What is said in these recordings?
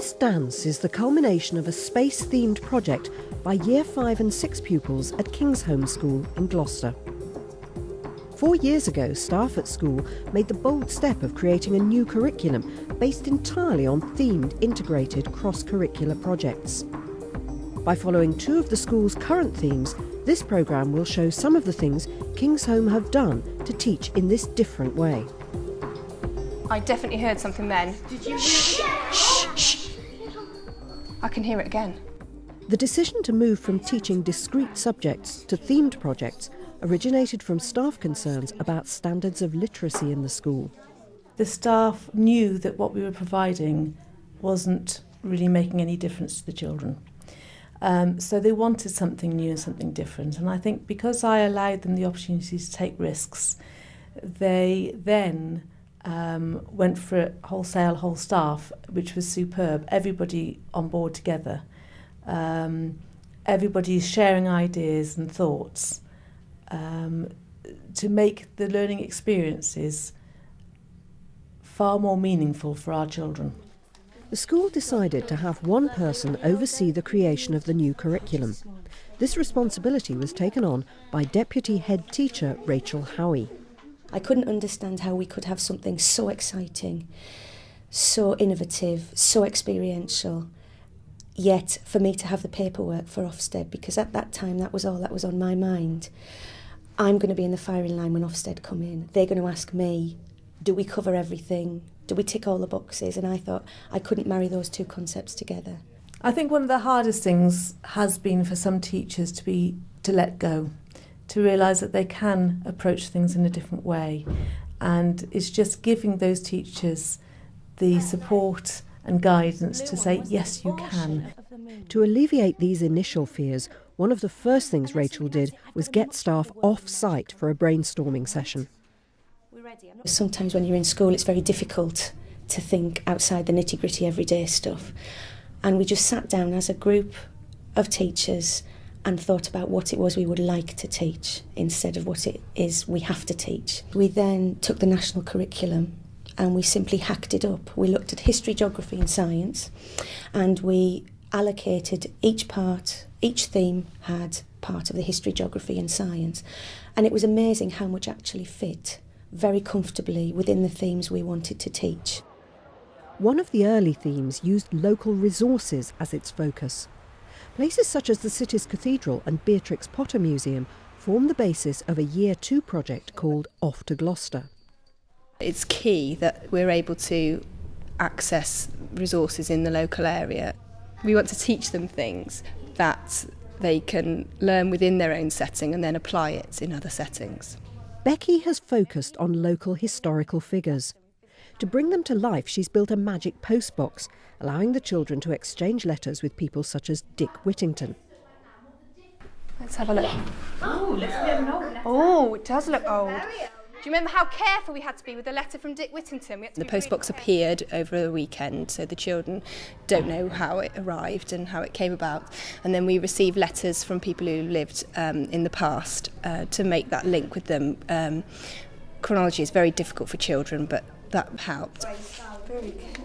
This dance is the culmination of a space-themed project by Year 5 and 6 pupils at Kingsholm School in Gloucester. 4 years ago, staff at school made the bold step of creating a new curriculum based entirely on themed, integrated, cross-curricular projects. By following 2 of the school's current themes, this programme will show some of the things Kingsholm have done to teach in this different way. I definitely heard something then. Did you? Shh, shh, shh. I can hear it again. The decision to move from teaching discrete subjects to themed projects originated from staff concerns about standards of literacy in the school. The staff knew that what we were providing wasn't really making any difference to the children. So they wanted something new and something different. And I think because I allowed them the opportunity to take risks, they then went for it wholesale, whole staff, which was superb. Everybody on board together. Everybody's sharing ideas and thoughts to make the learning experiences far more meaningful for our children. The school decided to have one person oversee the creation of the new curriculum. This responsibility was taken on by Deputy Head Teacher Rachel Howie. I couldn't understand how we could have something so exciting, so innovative, so experiential, yet for me to have the paperwork for Ofsted, because at that time that was all that was on my mind. I'm going to be in the firing line when Ofsted come in. They're going to ask me, do we cover everything? Do we tick all the boxes? And I thought I couldn't marry those 2 concepts together. I think one of the hardest things has been for some teachers to let go, to realise that they can approach things in a different way. And it's just giving those teachers the support and guidance to say, yes, you can. To alleviate these initial fears, one of the first things Rachel did was get staff off-site for a brainstorming session. Sometimes when you're in school, it's very difficult to think outside the nitty-gritty everyday stuff. And we just sat down as a group of teachers and thought about what it was we would like to teach instead of what it is we have to teach. We then took the national curriculum and we simply hacked it up. We looked at history, geography and science, and we allocated each theme had part of the history, geography and science. And it was amazing how much actually fit very comfortably within the themes we wanted to teach. One of the early themes used local resources as its focus. Places such as the city's cathedral and Beatrix Potter Museum form the basis of a Year 2 project called Off to Gloucester. It's key that we're able to access resources in the local area. We want to teach them things that they can learn within their own setting and then apply it in other settings. Becky has focused on local historical figures. To bring them to life, she's built a magic postbox, allowing the children to exchange letters with people such as Dick Whittington. Let's have a look. Oh, looks a bit of an old letter. Oh, it does look old. Do you remember how careful we had to be with the letter from Dick Whittington? The postbox appeared over the weekend, so the children don't know how it arrived and how it came about. And then we received letters from people who lived in the past to make that link with them. Chronology is very difficult for children, but that helped. Very good.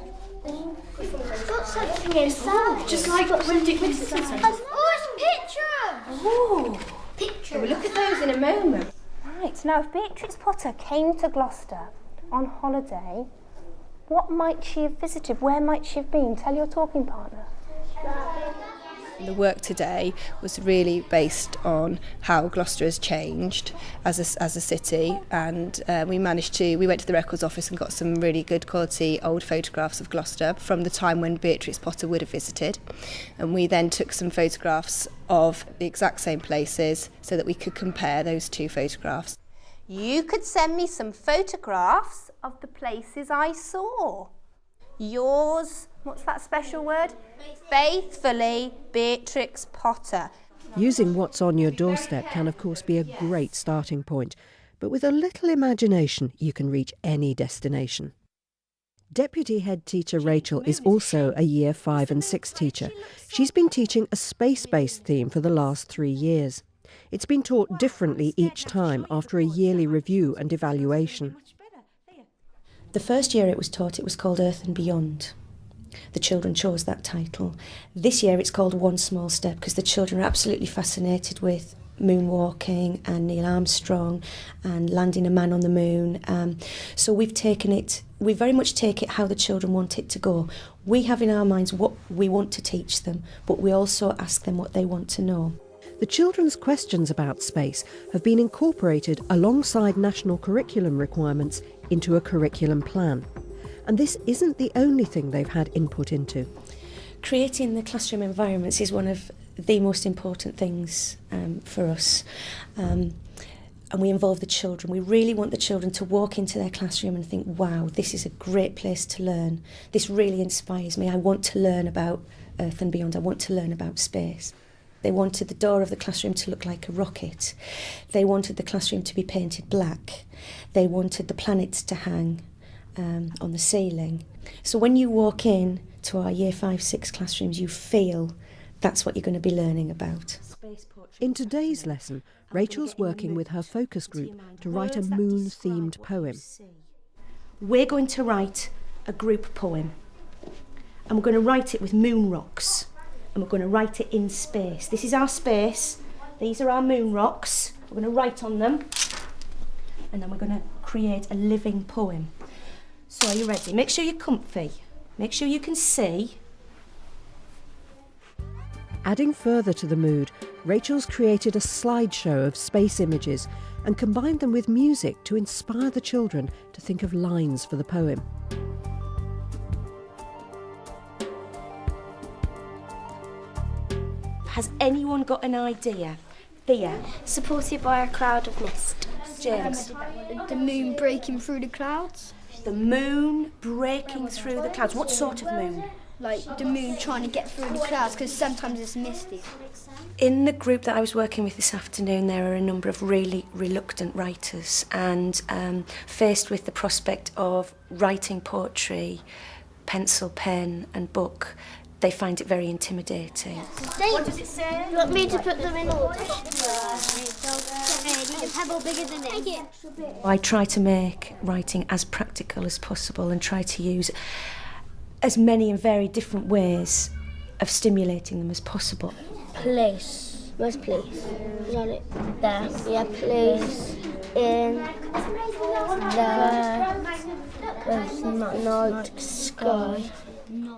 I've got something inside. Just like when Dick Whittington said. Oh, it's pictures! Oh, Pictures. we'll look at those in a moment. Right, now if Beatrix Potter came to Gloucester on holiday, what might she have visited? Where might she have been? Tell your talking partner. The work today was really based on how Gloucester has changed as a city, and we went to the records office and got some really good quality old photographs of Gloucester from the time when Beatrix Potter would have visited, and we then took some photographs of the exact same places so that we could compare those 2 photographs. You could send me some photographs of the places I saw. Yours, what's that special word? Faithfully, Beatrix Potter. Using what's on your doorstep can of course be a great starting point, but with a little imagination you can reach any destination. Deputy Head Teacher Rachel is also a Year 5 and 6 teacher. She's been teaching a space-based theme for the last 3 years. It's been taught differently each time after a yearly review and evaluation. The first year it was taught, it was called Earth and Beyond. the children chose that title. This year it's called One Small Step because the children are absolutely fascinated with moonwalking and Neil Armstrong and landing a man on the moon. So we very much take it how the children want it to go. We have in our minds what we want to teach them, but we also ask them what they want to know. The children's questions about space have been incorporated alongside national curriculum requirements into a curriculum plan. And this isn't the only thing they've had input into. Creating the classroom environments is one of the most important things for us. And we involve the children. We really want the children to walk into their classroom and think, wow, this is a great place to learn. This really inspires me. I want to learn about Earth and beyond. I want to learn about space. They wanted the door of the classroom to look like a rocket. They wanted the classroom to be painted black. They wanted the planets to hang on the ceiling. So when you walk in to our Year 5-6 classrooms, you feel that's what you're going to be learning about. In today's lesson, Rachel's working with her focus group to write a moon-themed poem. We're going to write a group poem, and we're going to write it with moon rocks, and we're going to write it in space. This is our space. These are our moon rocks. We're going to write on them, and then we're going to create a living poem. So are you ready? Make sure you're comfy. Make sure you can see. Adding further to the mood, Rachel's created a slideshow of space images and combined them with music to inspire the children to think of lines for the poem. Has anyone got an idea? Thea? Supported by a cloud of mist. James? The moon breaking through the clouds. The moon breaking through the clouds. What sort of moon? Like the moon trying to get through the clouds because sometimes it's misty. In the group that I was working with this afternoon, there are a number of really reluctant writers, and faced with the prospect of writing poetry, pencil, pen and book, they find it very intimidating. What does it say? You want me to put them in order? A pebble bigger than it. I try to make writing as practical as possible and try to use as many and very different ways of stimulating them as possible. Place. Where's place? Is that it? There. Yeah, place. In. There. There's night sky.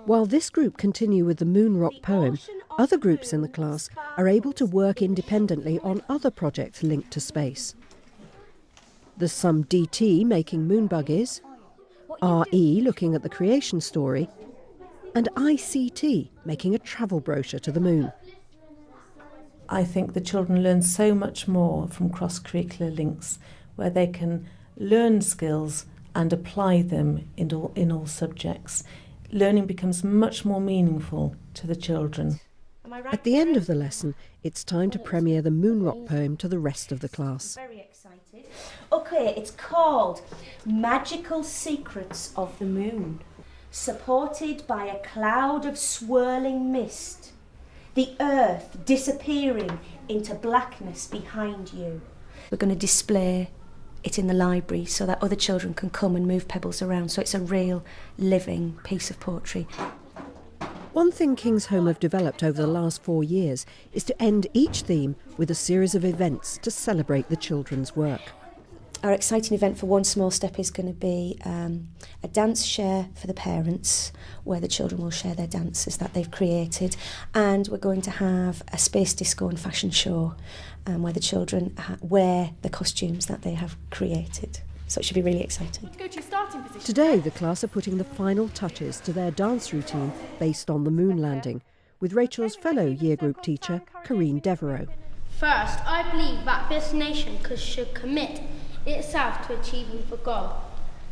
While this group continue with the moon rock poem, other groups in the class are able to work independently on other projects linked to space. There's some DT making moon buggies, RE looking at the creation story, and ICT making a travel brochure to the moon. I think the children learn so much more from cross-curricular links where they can learn skills and apply them in all subjects. Learning becomes much more meaningful to the children. At the end of the lesson, it's time to premiere the moon rock poem to the rest of the class. Very excited. Okay, it's called Magical Secrets of the Moon, supported by a cloud of swirling mist, the earth disappearing into blackness behind you. We're going to display it in the library so that other children can come and move pebbles around, so it's a real living piece of poetry. One thing King's Home have developed over the last 4 years is to end each theme with a series of events to celebrate the children's work. Our exciting event for One Small Step is going to be a dance share for the parents, where the children will share their dances that they've created, and we're going to have a space disco and fashion show where the children wear the costumes that they have created. So it should be really exciting. Today the class are putting the final touches to their dance routine based on the moon landing, with Rachel's fellow year group teacher, Karine Devereaux. First, I believe that this nation should commit itself to achieving for God.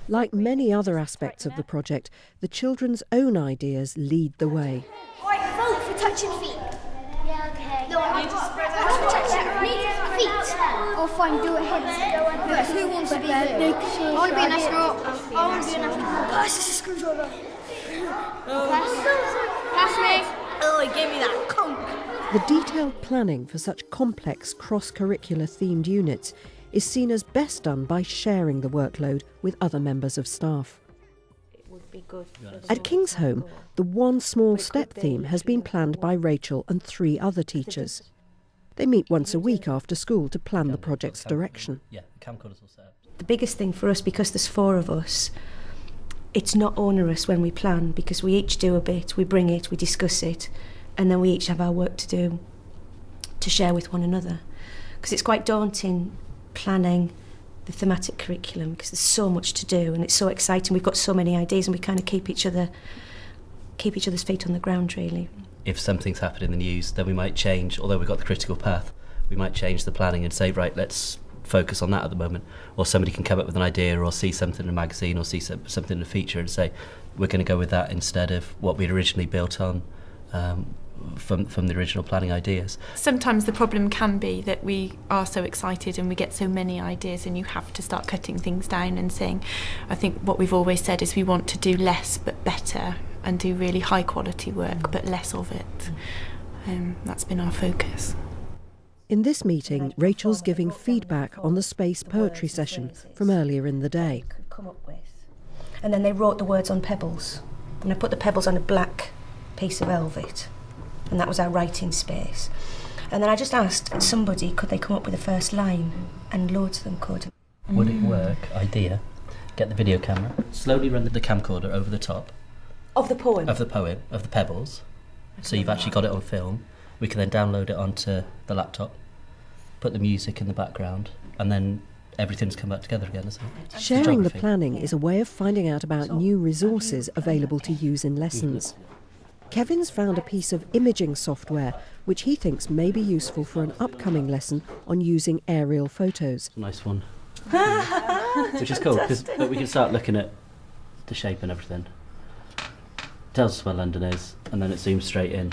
Like many other aspects of the project, the children's own ideas lead the way. Right, vote for touching feet. Yeah, okay. No, I want to touch feet. Or fine, do it heads. But who wants to be who? I want to be an astronaut. I want to be an astronaut. Pass this a screwdriver. Pass me. Oh, give me that conk. The detailed planning for such complex cross-curricular themed units is seen as best done by sharing the workload with other members of staff. At King's Home, the One Small Step theme has been planned by Rachel and 3 other teachers. They meet once a week after school to plan the project's direction. The biggest thing for us, because there's 4 of us, it's not onerous when we plan, because we each do a bit, we bring it, we discuss it, and then we each have our work to do to share with one another. Because it's quite daunting planning the thematic curriculum, because there's so much to do and it's so exciting. We've got so many ideas and we kind of keep each other's feet on the ground, really. If something's happened in the news, then we might change, although we've got the critical path, we might change the planning and say, right, let's focus on that at the moment. Or somebody can come up with an idea or see something in a magazine or see something in a feature and say, we're going to go with that instead of what we'd originally built on from the original planning ideas. Sometimes the problem can be that we are so excited and we get so many ideas, and you have to start cutting things down and saying, I think what we've always said is we want to do less but better and do really high quality work but less of it. That's been our focus. In this meeting, Rachel's giving feedback on the space poetry session from earlier in the day. And then they wrote the words on pebbles, and I put the pebbles on a black piece of velvet, and that was our writing space. And then I just asked somebody, could they come up with the first line, and loads of them could. Would it work? Idea. Get the video camera, slowly run the camcorder over the top of the poem, of the pebbles, so you've actually got it on film. We can then download it onto the laptop, put the music in the background, and then everything's come back together again, isn't it? Sharing the planning is a way of finding out about new resources available to use in lessons. Kevin's found a piece of imaging software which he thinks may be useful for an upcoming lesson on using aerial photos. Nice one. Which is cool, because we can start looking at the shape and everything. Tells us where London is, and then it zooms straight in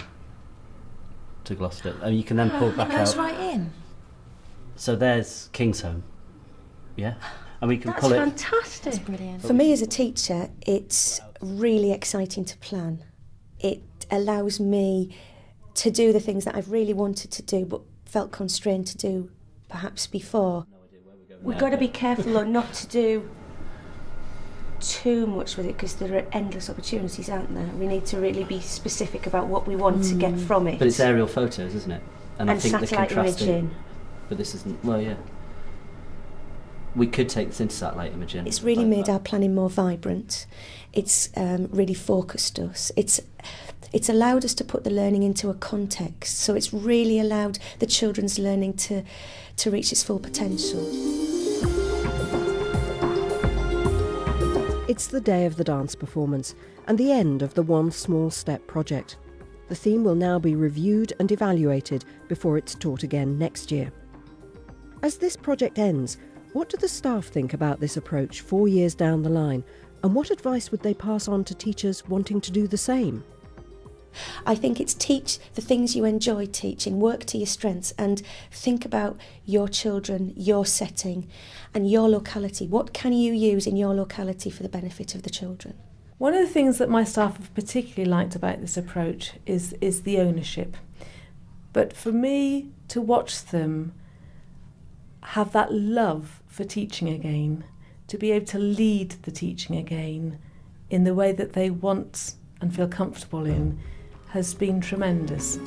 to Gloucester. And you can then pull back out. That's right in. So there's King's Home. Yeah? And we can That's pull it. Fantastic. That's brilliant. For me as a teacher, it's really exciting to plan. It allows me to do the things that I've really wanted to do but felt constrained to do perhaps before. We've got to be careful though not to do too much with it, because there are endless opportunities, aren't there? We need to really be specific about what we want to get from it. But it's aerial photos, isn't it? And I think satellite imaging. But this isn't, well, yeah. We could take this into satellite imaging. It's really made our planning more vibrant. It's really focused us. It's allowed us to put the learning into a context, so it's really allowed the children's learning to reach its full potential. It's the day of the dance performance and the end of the One Small Step project. The theme will now be reviewed and evaluated before it's taught again next year. As this project ends, what do the staff think about this approach 4 years down the line, and what advice would they pass on to teachers wanting to do the same? I think it's teach the things you enjoy teaching, work to your strengths, and think about your children, your setting and your locality. What can you use in your locality for the benefit of the children? One of the things that my staff have particularly liked about this approach is the ownership. But for me to watch them have that love for teaching again, to be able to lead the teaching again in the way that they want and feel comfortable in, has been tremendous.